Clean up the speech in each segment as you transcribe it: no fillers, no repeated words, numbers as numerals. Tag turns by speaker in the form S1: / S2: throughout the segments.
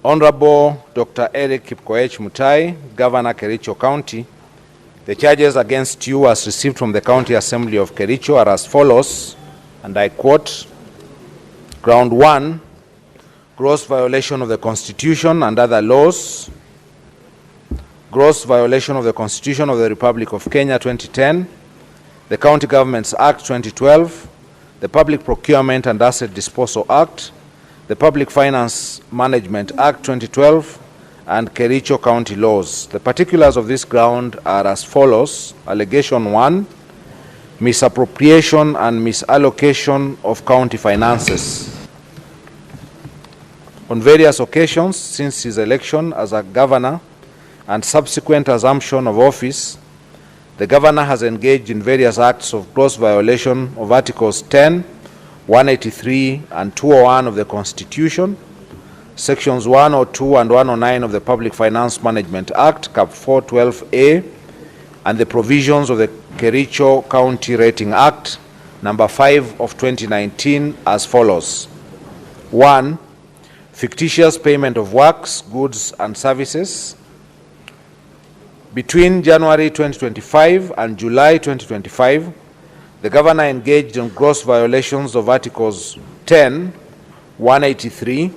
S1: Honorable Dr. Erick Mutai, Governor, Kericho County, the charges against you as received from the County Assembly of Kericho are as follows, and I quote: Ground 1, gross violation of the Constitution and other laws, gross violation of the Constitution of the Republic of Kenya 2010, the County Governments Act 2012, the Public Procurement and Asset Disposal Act, the Public Finance Management Act 2012, and Kericho County laws. The particulars of this ground are as follows. Allegation 1, misappropriation and misallocation of county finances. On various occasions since his election as a governor and subsequent assumption of office, the governor has engaged in various acts of gross violation of Articles 10, 183 and 201 of the Constitution, Sections 102 and 109 of the Public Finance Management Act, Cap 412A, and the provisions of the Kericho County Rating Act, number 5 of 2019 as follows. 1. Fictitious payment of works, goods and services. Between January 2025 and July 2025, the governor engaged in gross violations of Articles 10, 183,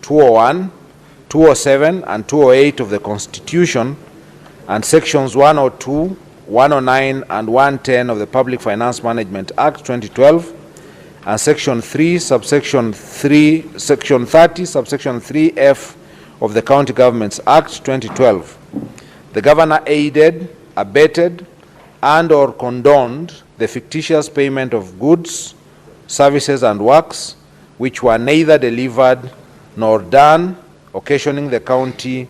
S1: 201, 207, and 208 of the Constitution, and Sections 102, 109, and 110 of the Public Finance Management Act 2012, and Section 3, Subsection 3, Section 30, Subsection 3F of the County Governments Act 2012. The governor aided, abetted, and/or condoned the fictitious payment of goods, services, and works which were neither delivered nor done, occasioning the county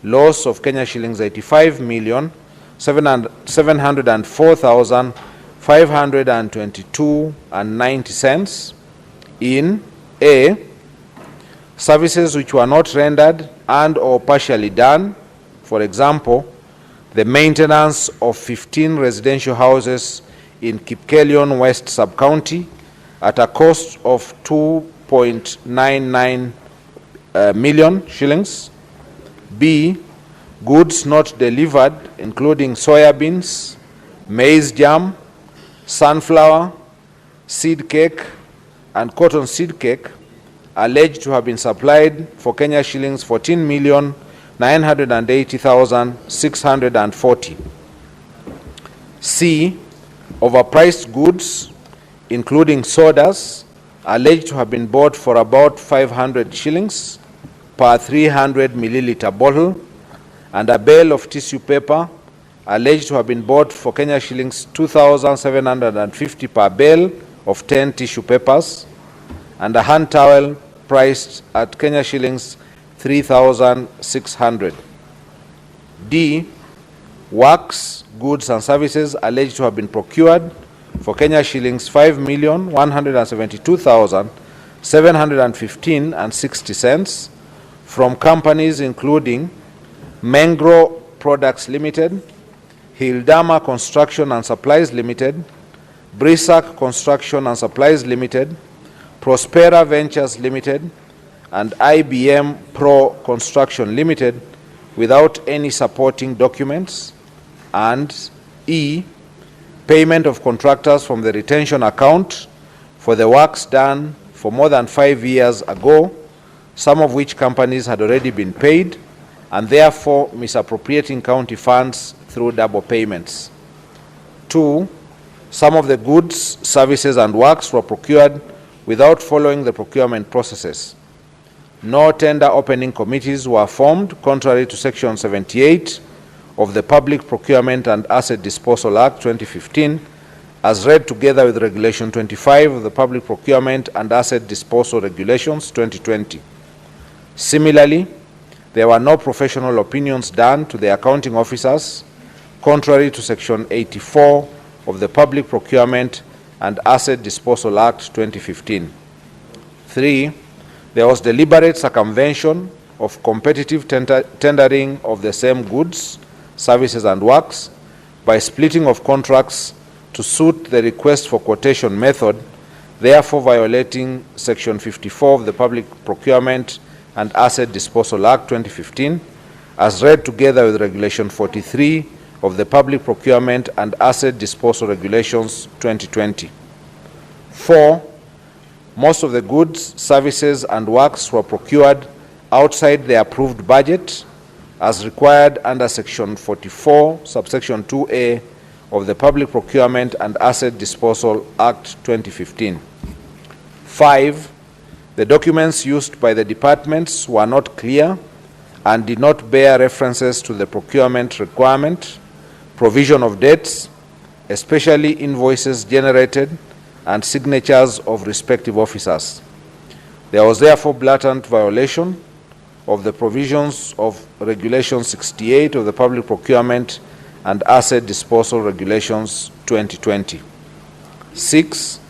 S1: loss of Kenya shillings 85,704,522.90 in A, services which were not rendered and/or partially done, for example, the maintenance of 15 residential houses in Kipkelion West Sub-County at a cost of 2.99 million shillings. B, goods not delivered, including soybeans, maize jam, sunflower, seed cake, and cotton seed cake, alleged to have been supplied for Kenya shillings 14,980,640. C, overpriced goods, including sodas, alleged to have been bought for about 500 shillings per 300 milliliter bottle, and a bale of tissue paper, alleged to have been bought for Kenya shillings 2,750 per bale of 10 tissue papers, and a hand towel priced at Kenya shillings 3,600. D, works, goods and services alleged to have been procured for Kenya shillings 5,172,715.60 from companies including Mengro Products Limited, Hildama Construction and Supplies Limited, Brisac Construction and Supplies Limited, Prospera Ventures Limited, and IBM Pro Construction Limited without any supporting documents. And E, payment of contractors from the retention account for the works done for more than 5 years ago, some of which companies had already been paid, and therefore misappropriating county funds through double payments. 2, some of the goods, services, and works were procured without following the procurement processes. No tender opening committees were formed contrary to Section 78 of the Public Procurement and Asset Disposal Act 2015, as read together with Regulation 25 of the Public Procurement and Asset Disposal Regulations 2020. Similarly, there were no professional opinions done to the accounting officers, contrary to Section 84 of the Public Procurement and Asset Disposal Act 2015. 3, there was deliberate circumvention of competitive tendering of the same goods, services, and works by splitting of contracts to suit the request for quotation method, therefore violating Section 54 of the Public Procurement and Asset Disposal Act 2015, as read together with Regulation 43 of the Public Procurement and Asset Disposal Regulations 2020. 4. Most of the goods, services, and works were procured outside the approved budget as required under Section 44, subsection 2A of the Public Procurement and Asset Disposal Act 2015. 5. The documents used by the departments were not clear and did not bear references to the procurement requirement, provision of dates, especially invoices generated, and signatures of respective officers. There was therefore blatant violation of the provisions of Regulation 68 of the Public Procurement and Asset Disposal Regulations 2020. 6.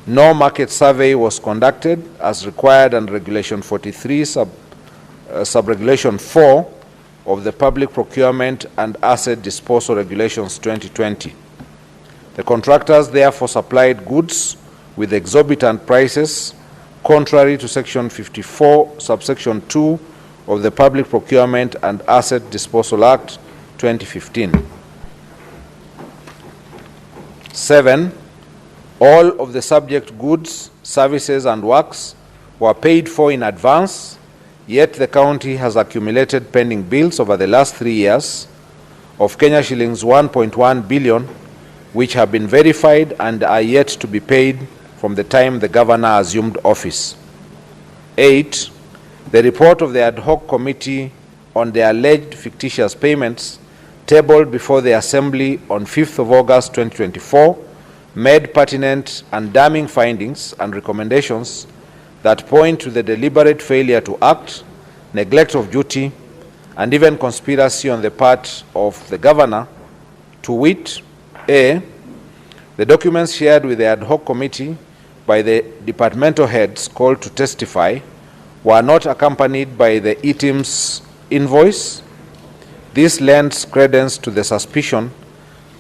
S1: No market survey was conducted as required under Regulation 43, Subregulation 4 of the Public Procurement and Asset Disposal Regulations 2020. The contractors therefore supplied goods with exorbitant prices, contrary to Section 54, subsection 2 of the Public Procurement and Asset Disposal Act 2015. 7. All of the subject goods, services, and works were paid for in advance, yet the county has accumulated pending bills over the last 3 years of Kenya shillings 1.1 billion, which have been verified and are yet to be paid from the time the governor assumed office. 8. The report of the ad hoc committee on the alleged fictitious payments tabled before the Assembly on 5th of August 2024 made pertinent and damning findings and recommendations that point to the deliberate failure to act, neglect of duty, and even conspiracy on the part of the governor, to wit: A. The documents shared with the ad hoc committee by the departmental heads called to testify were not accompanied by the ETIM's invoice. This lends credence to the suspicion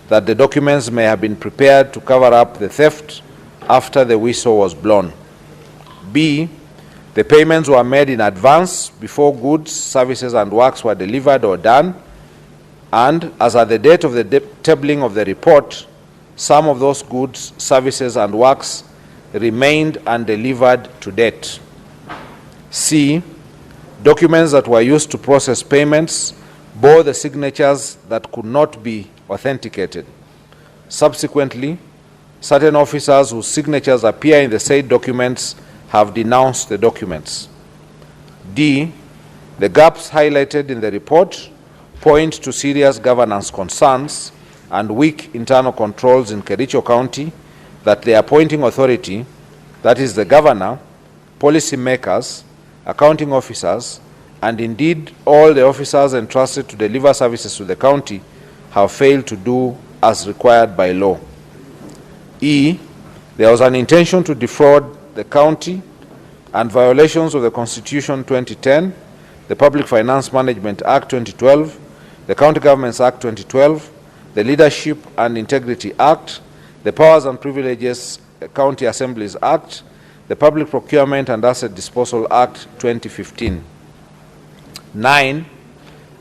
S1: that the documents may have been prepared to cover up the theft after the whistle was blown. B. The payments were made in advance before goods, services, and works were delivered or done, and as at the date of the tabling of the report, some of those goods, services, and works remained undelivered to date. C. Documents that were used to process payments bore the signatures that could not be authenticated. Subsequently, certain officers whose signatures appear in the said documents have denounced the documents. D. The gaps highlighted in the report point to serious governance concerns and weak internal controls in Kericho County that the appointing authority, that is the governor, policy makers, accounting officers, and indeed all the officers entrusted to deliver services to the county have failed to do as required by law. E. There was an intention to defraud the county, and violations of the Constitution 2010, the Public Finance Management Act 2012, the County Governments Act 2012, the Leadership and Integrity Act, the Powers and Privileges County Assemblies Act, the Public Procurement and Asset Disposal Act 2015. 9.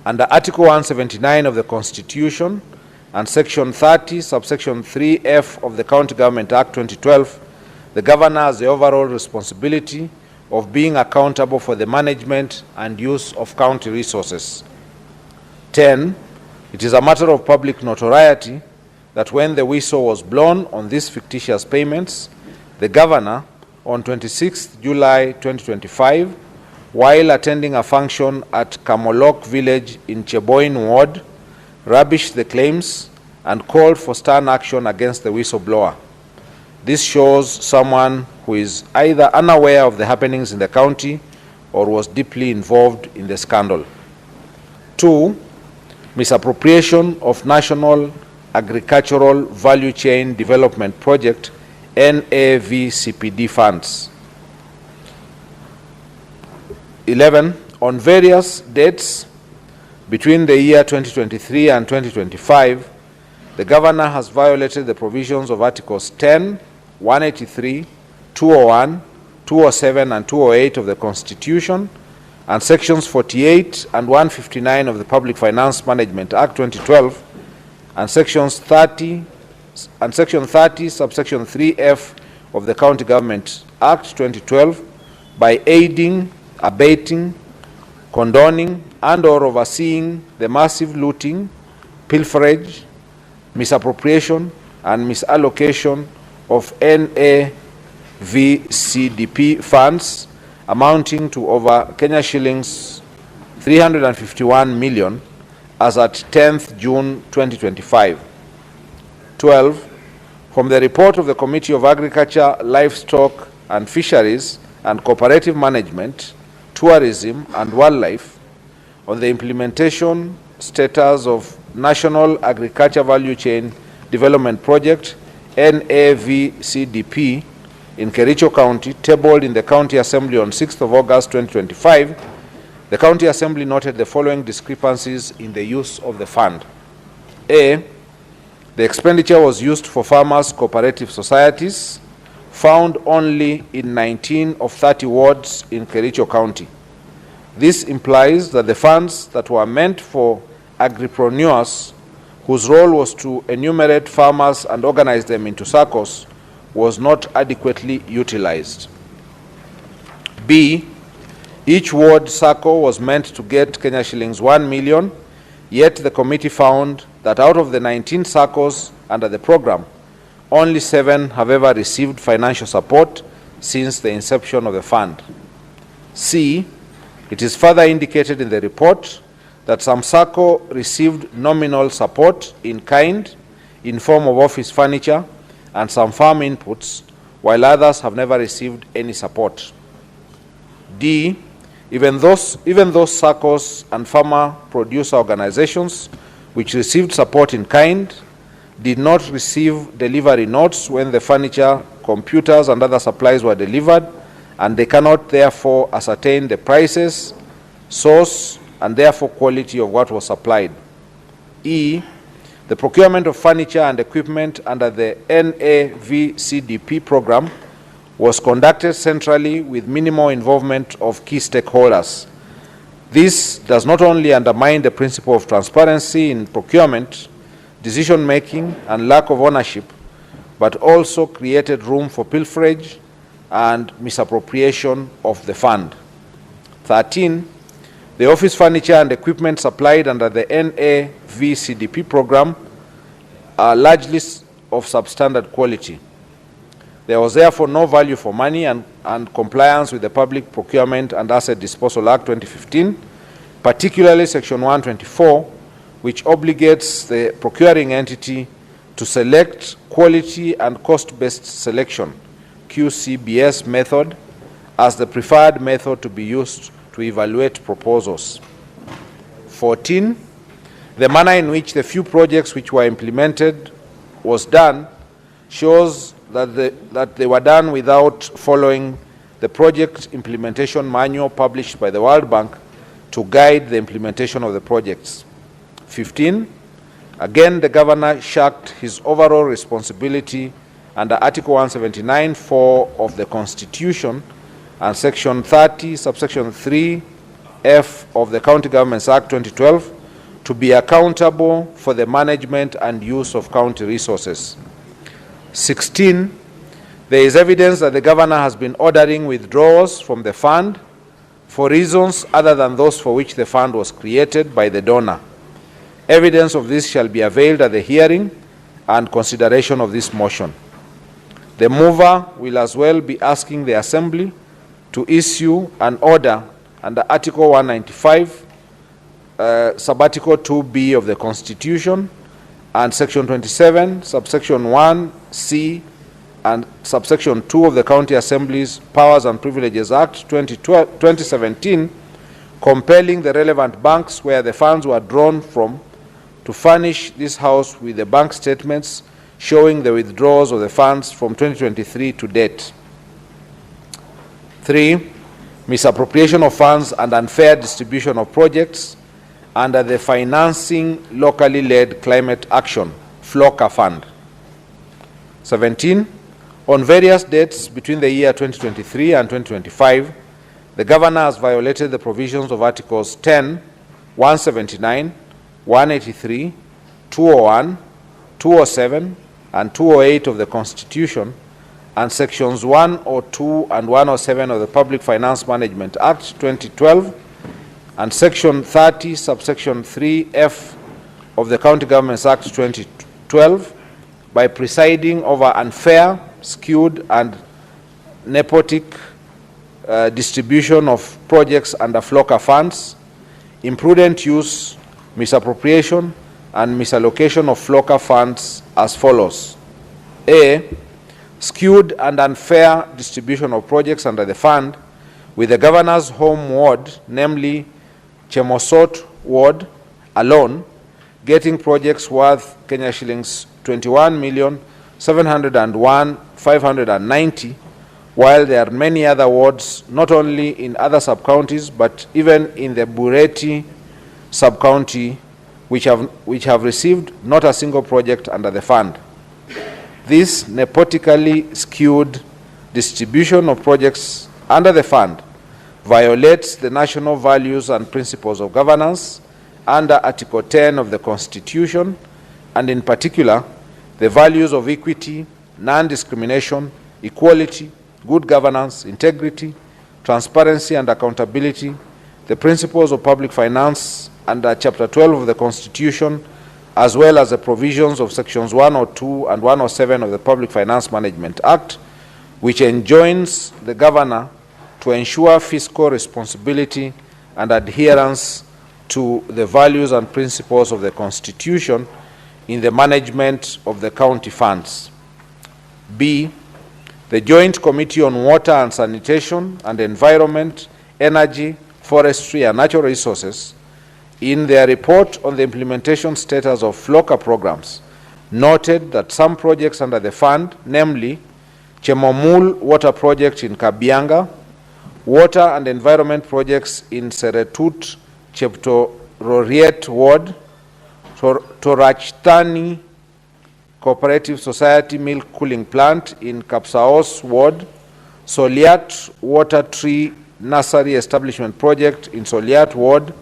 S1: Under Article 179 of the Constitution and Section 30, subsection 3F of the County Government Act 2012, the governor has the overall responsibility of being accountable for the management and use of county resources. 10. It is a matter of public notoriety that when the whistle was blown on these fictitious payments, the governor, on 26 July 2025, while attending a function at Kamolok village in Cheboin ward, rubbished the claims and called for stern action against the whistleblower. This shows someone who is either unaware of the happenings in the county or was deeply involved in the scandal. 2. Misappropriation of National Agricultural Value Chain Development Project NAVCPD funds. 11. On various dates between the year 2023 and 2025, the governor has violated the provisions of Articles 10, 183, 201, 207, and 208 of the Constitution and Sections 48 and 159 of the Public Finance Management Act 2012, and Section 30, subsection 3F of the County Government Act 2012 by aiding, abating, condoning, and/or overseeing the massive looting, pilferage, misappropriation, and misallocation of NAVCDP funds amounting to over Kenya shillings 351 million as at 10th June 2025. 12. From the report of the Committee of Agriculture, Livestock and Fisheries and Cooperative Management, Tourism and Wildlife on the implementation status of National Agriculture Value Chain Development Project, NAVCDP, in Kericho County, tabled in the County Assembly on 6th of August 2025, the County Assembly noted the following discrepancies in the use of the fund. A. The expenditure was used for farmers' cooperative societies, found only in 19 of 30 wards in Kericho County. This implies that the funds that were meant for agripreneurs, whose role was to enumerate farmers and organize them into SACCOs, was not adequately utilized. B. Each ward SACCO was meant to get Kenya shillings 1 million, yet the committee found that out of the 19 SACCOs under the program, only 7 have ever received financial support since the inception of the fund. C. It is further indicated in the report that some SACCO received nominal support in kind in form of office furniture and some farm inputs, while others have never received any support. D. Even those SACCOs and farmer producer organizations which received support in kind did not receive delivery notes when the furniture, computers, and other supplies were delivered, and they cannot therefore ascertain the prices, source, and therefore quality of what was supplied. E. The procurement of furniture and equipment under the NAVCDP program was conducted centrally with minimal involvement of key stakeholders. This does not only undermine the principle of transparency in procurement, decision-making, and lack of ownership, but also created room for pilferage and misappropriation of the fund. 13. The office furniture and equipment supplied under the NAVCDP program are largely of substandard quality. There was therefore no value for money and compliance with the Public Procurement and Asset Disposal Act 2015, particularly Section 124, which obligates the procuring entity to select quality and cost-based selection, QCBS method, as the preferred method to be used to evaluate proposals. 14. The manner in which the few projects which were implemented was done shows that they were done without following the project implementation manual published by the World Bank to guide the implementation of the projects. 15. Again, the governor shirked his overall responsibility under Article 179(4) of the Constitution and Section 30, subsection 3F of the County Governments Act 2012 to be accountable for the management and use of county resources. 16. There is evidence that the governor has been ordering withdrawals from the fund for reasons other than those for which the fund was created by the donor. Evidence of this shall be availed at the hearing and consideration of this motion. The mover will as well be asking the Assembly to issue an order under Article 195, Subarticle 2B of the Constitution and Section 27, subsection 1C and subsection 2 of the County Assembly's Powers and Privileges Act 2017, compelling the relevant banks where the funds were drawn from to furnish this House with the bank statements showing the withdrawals of the funds from 2023 to date. 3. Misappropriation of funds and unfair distribution of projects under the Financing Locally Led Climate Action, FLOCA Fund. 17. On various dates between the year 2023 and 2025, the Governor has violated the provisions of Articles 10, 179, 183, 201, 207, and 208 of the Constitution, and Sections 102 and 107 of the Public Finance Management Act 2012, and Section 30, subsection 3F of the County Governments Act 2012, by presiding over unfair, skewed, and nepotic distribution of projects under FLOCA funds, imprudent use, misappropriation, and misallocation of FLOCA funds as follows. A, skewed and unfair distribution of projects under the fund, with the Governor's home ward, namely Chemosot ward, alone, getting projects worth Kenya shillings 21,701,590, while there are many other wards, not only in other sub-counties, but even in the Bureti sub-county, which have received not a single project under the fund. This nepotically skewed distribution of projects under the fund violates the national values and principles of governance under Article 10 of the Constitution, and in particular, the values of equity, non-discrimination, equality, good governance, integrity, transparency, and accountability, the principles of public finance under Chapter 12 of the Constitution, as well as the provisions of Sections 102 and 107 of the Public Finance Management Act, which enjoins the Governor to ensure fiscal responsibility and adherence to the values and principles of the Constitution in the management of the county funds. B, the Joint Committee on Water and Sanitation and Environment, Energy, Forestry, and Natural Resources, in their report on the implementation status of FLOCA programs, noted that some projects under the fund, namely Chemomul Water Project in Kabianga, water and environment projects in Seretut, Cheptororiet Ward, Torachtani Cooperative Society Milk Cooling Plant in Kapsaos Ward, Soliat Water Tree Nursery Establishment Project in Soliat Ward,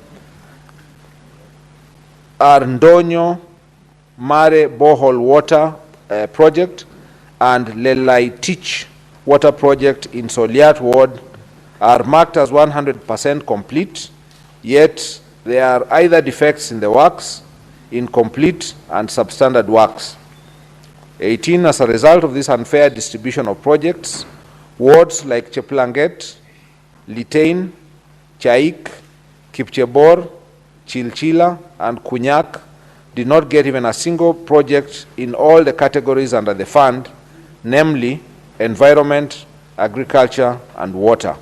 S1: Arndonyo Mare Borehole Water Project, and Lelaitich Water Project in Soliat Ward are marked as 100% complete, yet there are either defects in the works, incomplete, and substandard works. 18, as a result of this unfair distribution of projects, wards like Cheplanget, Litain, Chaik, Kipchebor, Chilchila, and Kunyak did not get even a single project in all the categories under the fund, namely environment, agriculture, and water.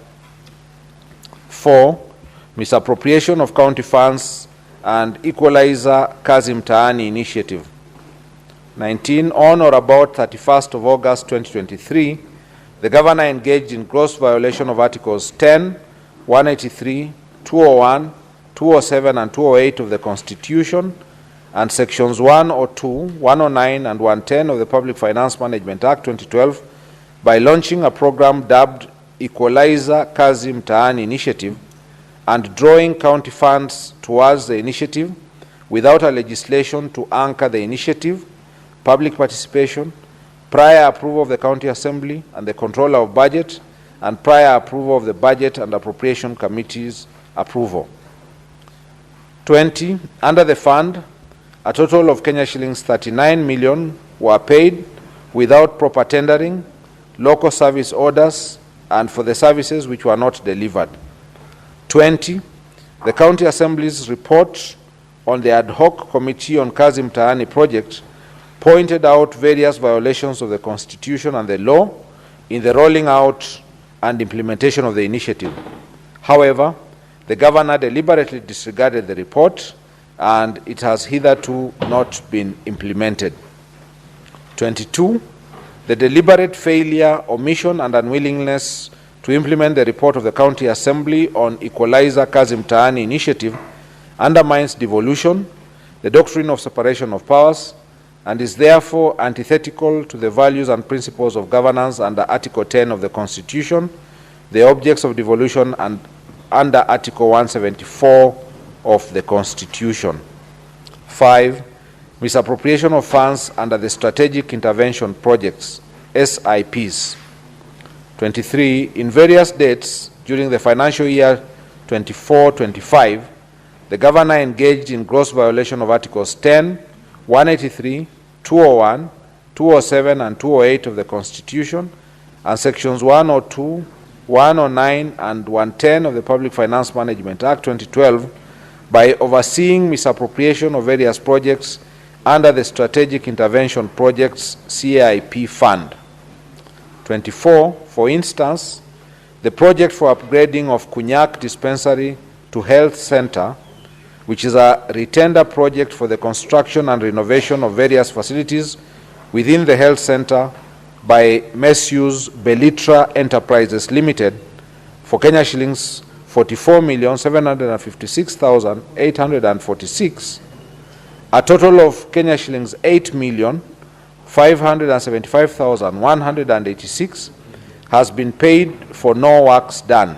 S1: 4, misappropriation of county funds and Equalizer Kazi Mtaani initiative. 19, on or about 31st of August 2023, the Governor engaged in gross violation of Articles 10, 183, 201, 207, and 208 of the Constitution, and Sections 102, 109, and 110 of the Public Finance Management Act 2012 by launching a program dubbed Equalizer Kazi Mtaani Initiative and drawing county funds towards the initiative without a legislation to anchor the initiative, public participation, prior approval of the County Assembly and the Controller of Budget, and prior approval of the Budget and Appropriation Committee's approval. 20, under the fund, a total of Kenya shillings 39 million were paid without proper tendering, local service orders, and for the services which were not delivered. 20, the County Assembly's report on the ad hoc Committee on Kazi Mtaani project pointed out various violations of the Constitution and the law in the rolling out and implementation of the initiative. However, the Governor deliberately disregarded the report, and it has hitherto not been implemented. 22, the deliberate failure, omission, and unwillingness to implement the report of the County Assembly on Equalizer Kazi Mtaani initiative undermines devolution, the doctrine of separation of powers, and is therefore antithetical to the values and principles of governance under Article 10 of the Constitution, the objects of devolution and under Article 174 of the Constitution. 5. Misappropriation of funds under the Strategic Intervention Projects, SIPs. 23. In various dates during the financial year 24-25, the Governor engaged in gross violation of Articles 10, 183, 201, 207, and 208 of the Constitution, and Sections 102, 109, and 110 of the Public Finance Management Act 2012 by overseeing misappropriation of various projects under the Strategic Intervention Projects CIP Fund. 24. For instance, the project for upgrading of Kunyak Dispensary to Health Center, which is a retender project for the construction and renovation of various facilities within the health center by Messrs. Belitra Enterprises Limited for Kenya shillings 44,756,846, a total of Kenya shillings 8,575,186 has been paid for no works done.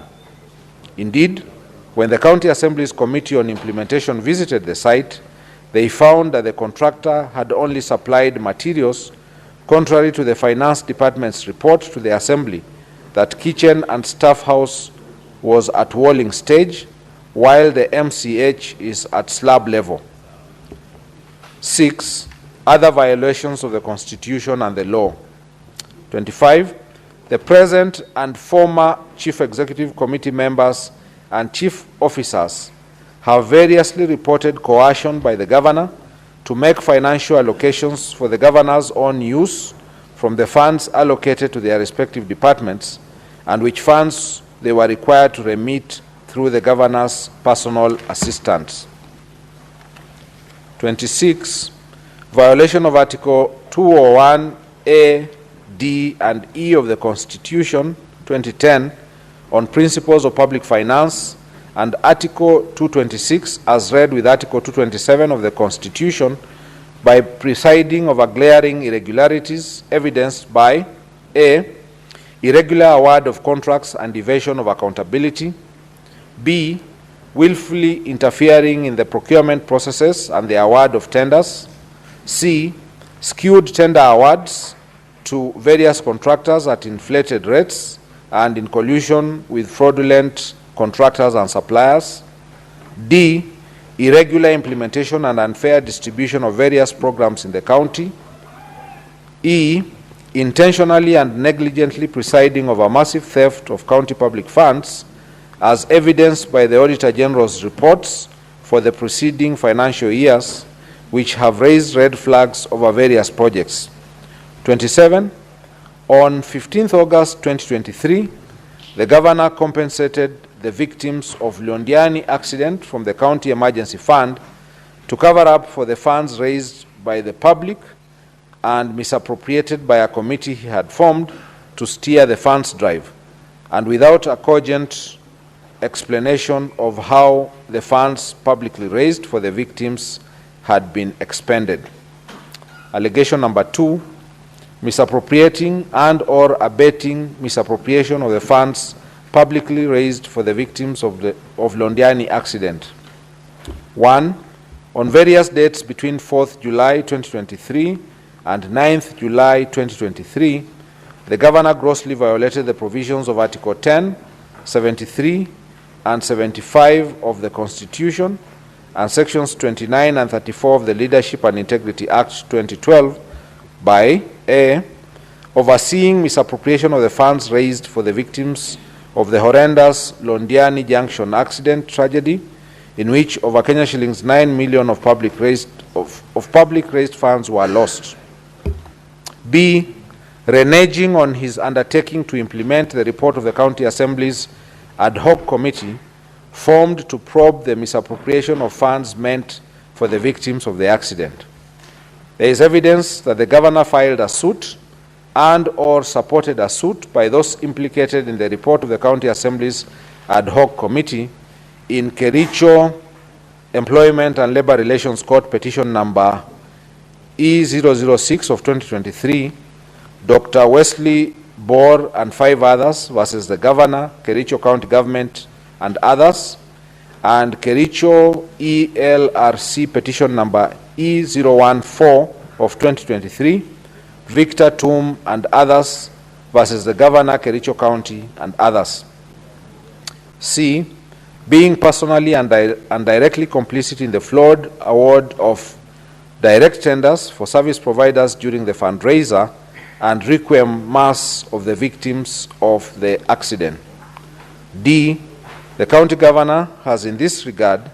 S1: Indeed, when the County Assembly's Committee on Implementation visited the site, they found that the contractor had only supplied materials, contrary to the Finance Department's report to the Assembly that kitchen and staff house was at walling stage, while the MCH is at slab level. 6. Other violations of the Constitution and the law. 25. The present and former Chief Executive Committee members and chief officers have variously reported coercion by the Governor to make financial allocations for the Governor's own use from the funds allocated to their respective departments, and which funds they were required to remit through the Governor's personal assistants. 26. Violation of Article 201 A, D, and E of the Constitution 2010 on principles of public finance, and Article 226 as read with Article 227 of the Constitution by presiding over glaring irregularities evidenced by A. Irregular award of contracts and evasion of accountability, B. Willfully interfering in the procurement processes and the award of tenders, C. Skewed tender awards to various contractors at inflated rates and in collusion with fraudulent contractors and suppliers, D. Irregular implementation and unfair distribution of various programs in the county, E. Intentionally and negligently presiding over massive theft of county public funds as evidenced by the Auditor General's reports for the preceding financial years, which have raised red flags over various projects. 27. On 15th August 2023, the Governor compensated the victims of Londiani accident from the County Emergency Fund to cover up for the funds raised by the public and misappropriated by a committee he had formed to steer the funds drive, and without a cogent explanation of how the funds publicly raised for the victims had been expended. Allegation number 2, misappropriating and or abetting misappropriation of the funds publicly raised for the victims of Londiani accident. 1. On various dates between 4th July 2023 and 9th July 2023, the Governor grossly violated the provisions of Article 10, 73, and 75 of the Constitution and Sections 29 and 34 of the Leadership and Integrity Act 2012 by A. Overseeing misappropriation of the funds raised for the victims of the horrendous Londiani Junction accident tragedy, in which over Kenya shillings 9 million of public raised funds were lost. B. Reneging on his undertaking to implement the report of the County Assembly's ad hoc committee formed to probe the misappropriation of funds meant for the victims of the accident. There is evidence that the Governor filed a suit and or supported a suit by those implicated in the report of the County Assembly's ad hoc committee in Kericho Employment and Labor Relations Court petition number E006 of 2023, Dr. Wesley Bor, and 5 others versus the Governor, Kericho County Government, and others, and Kericho ELRC petition number E014 of 2023, Victor Tum and others versus the Governor, Kericho County, and others. C, being personally and directly complicit in the flawed award of direct tenders for service providers during the fundraiser and requiem mass of the victims of the accident. D, the county governor has in this regard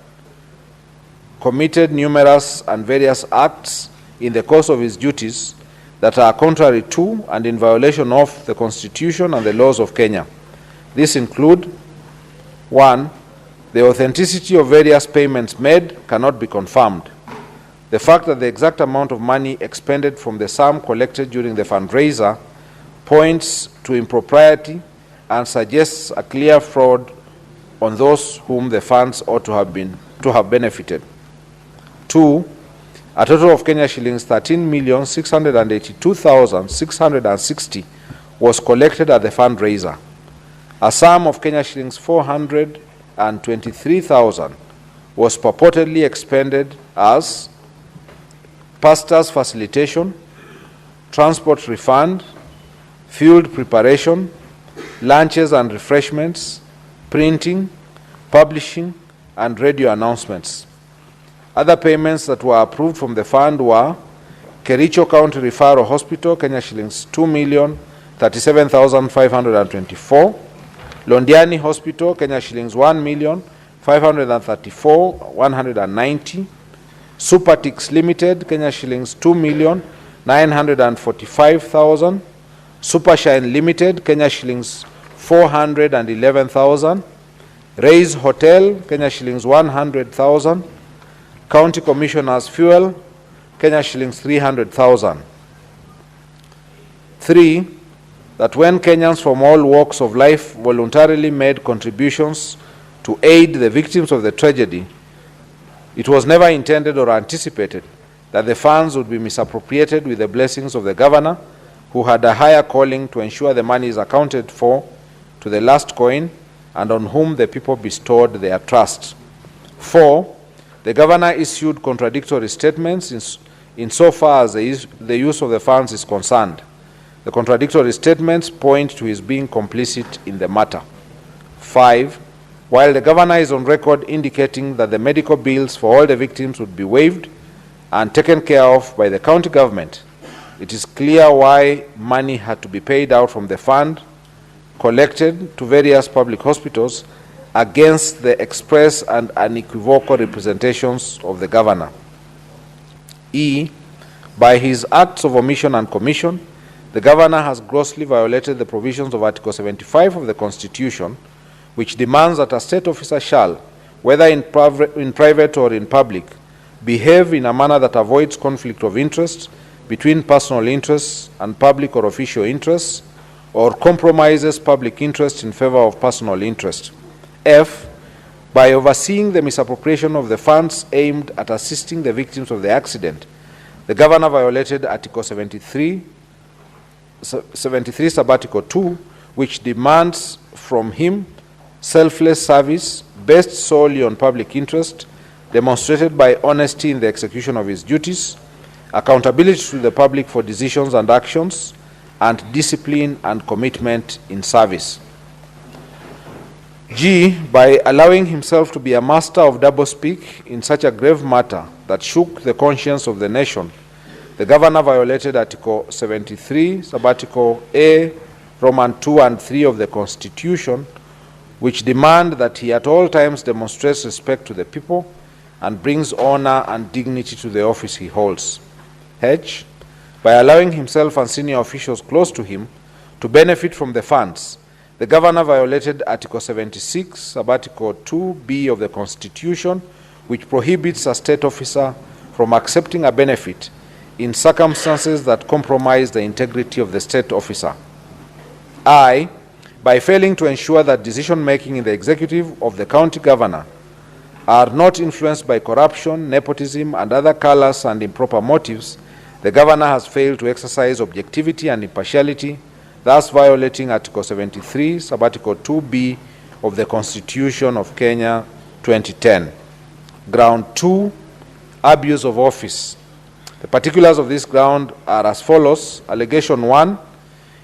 S1: committed numerous and various acts in the course of his duties that are contrary to and in violation of the Constitution and the laws of Kenya. These include: 1, the authenticity of various payments made cannot be confirmed. The fact that the exact amount of money expended from the sum collected during the fundraiser points to impropriety and suggests a clear fraud on those whom the funds ought to have benefited. 2, a total of Kenya shillings 13,682,660 was collected at the fundraiser. A sum of Kenya shillings 423,000 was purportedly expended as pastor's facilitation, transport refund, field preparation, lunches and refreshments, printing, publishing, and radio announcements. Other payments that were approved from the fund were Kericho County Referral Hospital, Kenya shillings 2,037,524, Londiani Hospital, Kenya shillings 1,534,190, Supertix Limited, Kenya shillings 2,945,000, Supershine Limited, Kenya shillings 411,000, Raise Hotel, Kenya shillings 100,000, County Commissioners Fuel, Kenya shillings 300,000. 3, that when Kenyans from all walks of life voluntarily made contributions to aid the victims of the tragedy, it was never intended or anticipated that the funds would be misappropriated with the blessings of the governor, who had a higher calling to ensure the money is accounted for to the last coin and on whom the people bestowed their trust. 4, the governor issued contradictory statements insofar as the use of the funds is concerned. The contradictory statements point to his being complicit in the matter. 5, while the governor is on record indicating that the medical bills for all the victims would be waived and taken care of by the county government, it is clear why money had to be paid out from the fund collected to various public hospitals against the express and unequivocal representations of the governor. E, by his acts of omission and commission, the governor has grossly violated the provisions of Article 75 of the Constitution, which demands that a state officer shall, whether in private or in public, behave in a manner that avoids conflict of interest between personal interests and public or official interests, or compromises public interest in favor of personal interest. F, by overseeing the misappropriation of the funds aimed at assisting the victims of the accident, the governor violated Article 73 Subarticle 2, which demands from him selfless service based solely on public interest, demonstrated by honesty in the execution of his duties, accountability to the public for decisions and actions, and discipline and commitment in service. G, by allowing himself to be a master of doublespeak in such a grave matter that shook the conscience of the nation, the governor violated Article 73, Subarticle A, Roman 2 and 3 of the Constitution, which demand that he at all times demonstrates respect to the people and brings honor and dignity to the office he holds. H, by allowing himself and senior officials close to him to benefit from the funds, the governor violated Article 76, Subarticle 2B of the Constitution, which prohibits a state officer from accepting a benefit in circumstances that compromise the integrity of the state officer. I, by failing to ensure that decision-making in the executive of the county governor are not influenced by corruption, nepotism, and other callous and improper motives, the governor has failed to exercise objectivity and impartiality thus violating Article 73, Subarticle 2B of the Constitution of Kenya 2010. Ground 2, abuse of office. The particulars of this ground are as follows. Allegation 1,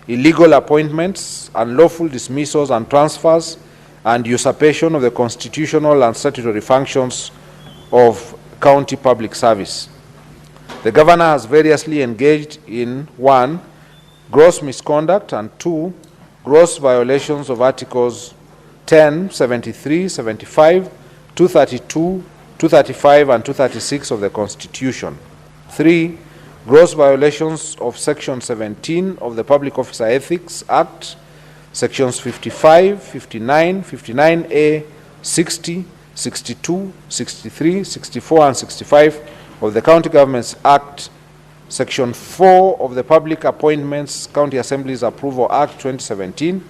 S1: illegal appointments, unlawful dismissals and transfers, and usurpation of the constitutional and statutory functions of county public service. The governor has variously engaged in 1, gross misconduct, and 2, gross violations of Articles 10, 73, 75, 232, 235, and 236 of the Constitution. 3, gross violations of Section 17 of the Public Officer Ethics Act, Sections 55, 59, 59A, 60, 62, 63, 64, and 65 of the County Governments Act, Section 4 of the Public Appointments County Assemblies Approval Act 2017,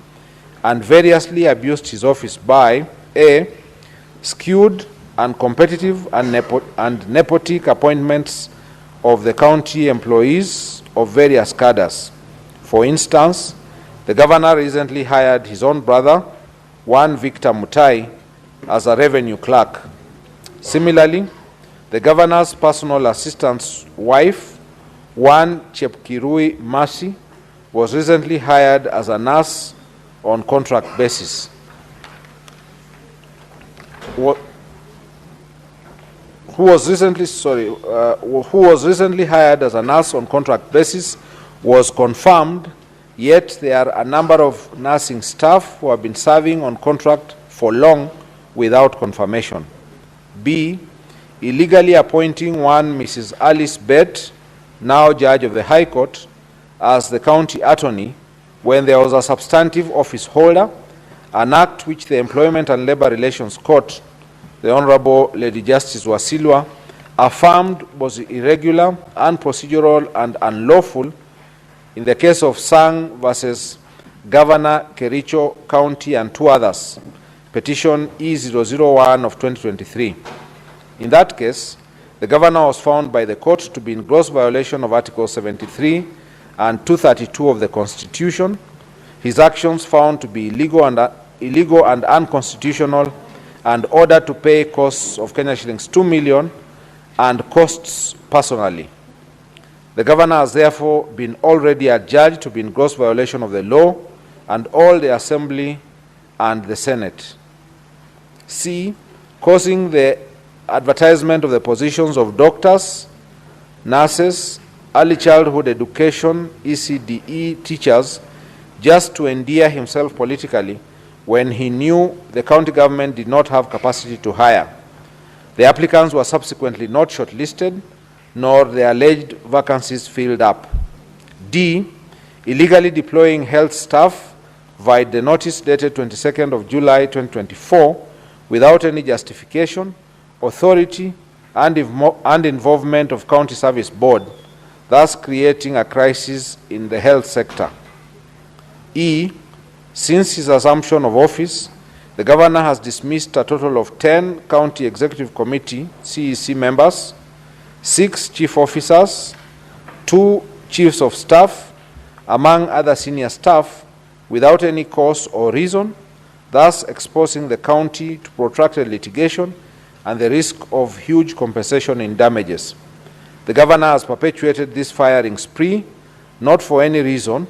S1: and variously abused his office by A, skewed, uncompetitive, and nepotic appointments of the county employees of various cadres. For instance, the governor recently hired his own brother, one Victor Mutai, as a revenue clerk. Similarly, the governor's personal assistant's wife, one Chepkirui Mercy, was recently hired as a nurse on contract basis. Who was recently hired as a nurse on contract basis was confirmed, yet there are a number of nursing staff who have been serving on contract for long without confirmation. B, illegally appointing one Mrs. Alice Bett, now Judge of the High Court, as the county attorney when there was a substantive office holder, an act which the Employment and Labor Relations Court, the Honorable Lady Justice Wasilwa, affirmed was irregular, unprocedural, and unlawful in the case of Sang versus Governor Kericho County and 2 others, petition E001 of 2023. In that case, the governor was found by the court to be in gross violation of Article 73 and 232 of the Constitution. His actions found to be illegal and unconstitutional, and ordered to pay costs of Kenya shillings 2 million and costs personally. The governor has therefore been already adjudged to be in gross violation of the law and all the Assembly and the Senate. C, causing the advertisement of the positions of doctors, nurses, early childhood education, ECDE teachers, just to endear himself politically when he knew the county government did not have capacity to hire. The applicants were subsequently not shortlisted, nor the alleged vacancies filled up. D, illegally deploying health staff via the notice dated 22nd of July 2024 without any justification, authority, and involvement of County Service Board, thus creating a crisis in the health sector. E, since his assumption of office, the governor has dismissed a total of 10 County Executive Committee CEC members, 6 chief officers, 2 chiefs of staff, among other senior staff, without any cause or reason, thus exposing the county to protracted litigation and the risk of huge compensation in damages. The governor has perpetuated this firing spree, not for any reason,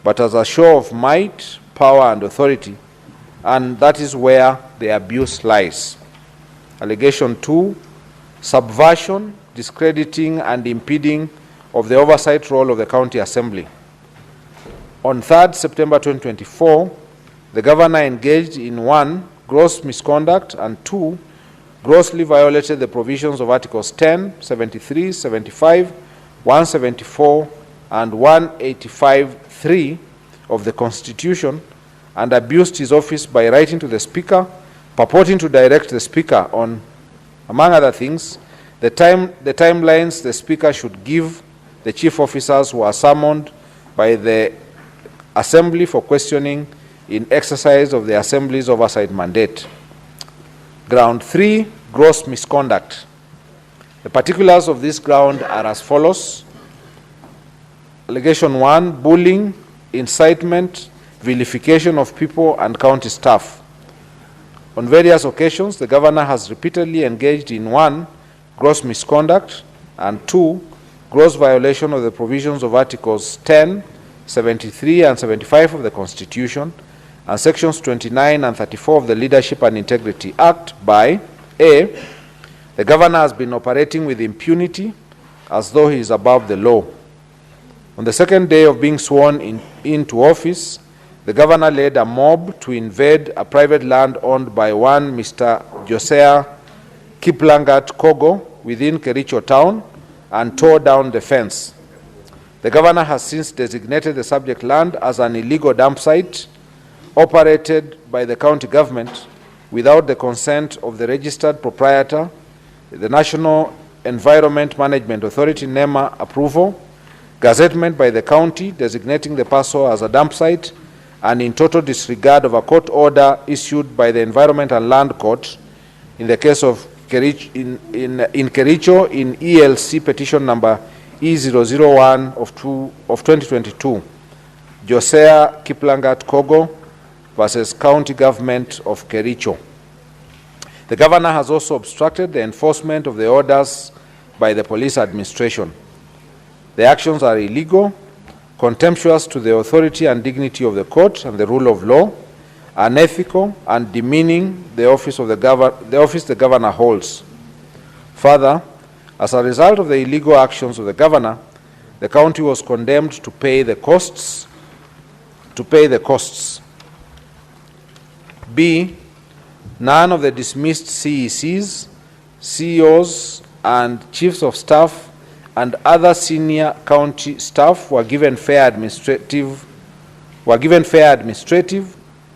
S1: but as a show of might, power, and authority, and that is where the abuse lies. Allegation 2, subversion, discrediting, and impeding of the oversight role of the County Assembly. On 3rd September 2024, the governor engaged in 1, gross misconduct, and 2, grossly violated the provisions of Articles 10, 73, 75, 174, and 185(3) of the Constitution, and abused his office by writing to the Speaker, purporting to direct the Speaker on, among other things, the timelines the Speaker should give the chief officers who are summoned by the Assembly for questioning in exercise of the Assembly's oversight mandate. Ground 3, gross misconduct. The particulars of this ground are as follows. Allegation 1, bullying, incitement, vilification of people and county staff. On various occasions, the governor has repeatedly engaged in 1, gross misconduct, and 2, gross violation of the provisions of Articles 10, 73, and 75 of the Constitution, and Sections 29 and 34 of the Leadership and Integrity Act by A. The governor has been operating with impunity as though he is above the law. On the second day of being sworn into office, the governor led a mob to invade a private land owned by one Mr. Josiah Kiplangat Kogo within Kericho town and tore down the fence. The governor has since designated the subject land as an illegal dump site operated by the county government without the consent of the registered proprietor, the National Environment Management Authority NEMA approval, gazettement by the county designating the parcel as a dump site, and in total disregard of a court order issued by the Environment and Land Court in the case of Kericho, in Kericho in ELC petition number E001 of 2022, Josiah Kiplangat Kogo versus County Government of Kericho. The governor has also obstructed the enforcement of the orders by the police administration. The actions are illegal, contemptuous to the authority and dignity of the court and the rule of law, unethical, and demeaning the office the governor holds. Further, as a result of the illegal actions of the governor, the county was condemned to pay the costs. B. None of the dismissed CECs, CEOs, and chiefs of staff and other senior county staff were given fair administrative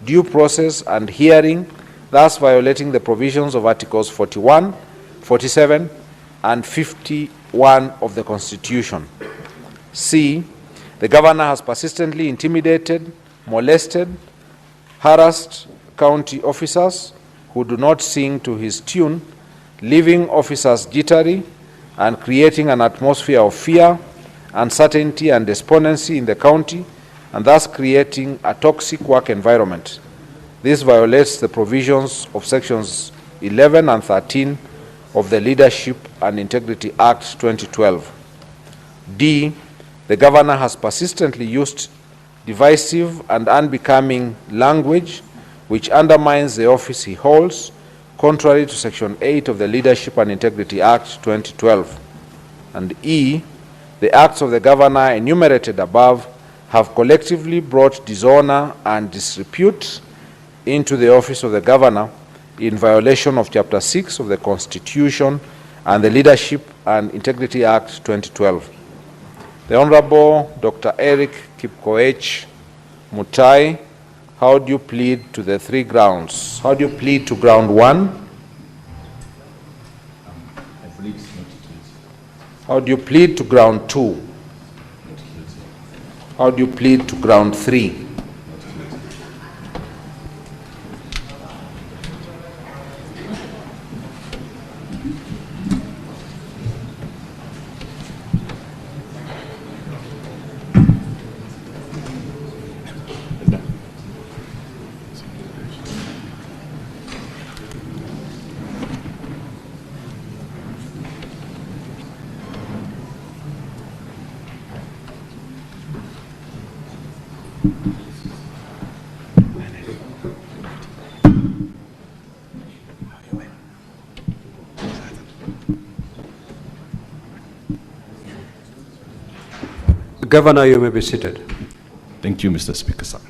S1: due process and hearing, thus violating the provisions of Articles 41, 47, and 51 of the Constitution. C. The governor has persistently intimidated, molested, harassed county officers who do not sing to his tune, leaving officers jittery and creating an atmosphere of fear, uncertainty, and despondency in the county, and thus creating a toxic work environment. This violates the provisions of Sections 11 and 13 of the Leadership and Integrity Act 2012. D. The governor has persistently used divisive and unbecoming language which undermines the office he holds, contrary to Section 8 of the Leadership and Integrity Act 2012. And E. The acts of the governor enumerated above have collectively brought dishonor and disrepute into the office of the governor in violation of Chapter 6 of the Constitution and the Leadership and Integrity Act 2012. The Honorable Dr. Erick Mutai, how do you plead to the 3 grounds? How do you plead to ground 1? How do you plead to ground 2? How do you plead to ground 3?
S2: Governor, you may be seated.
S3: Thank you, Mr. Speaker, sir.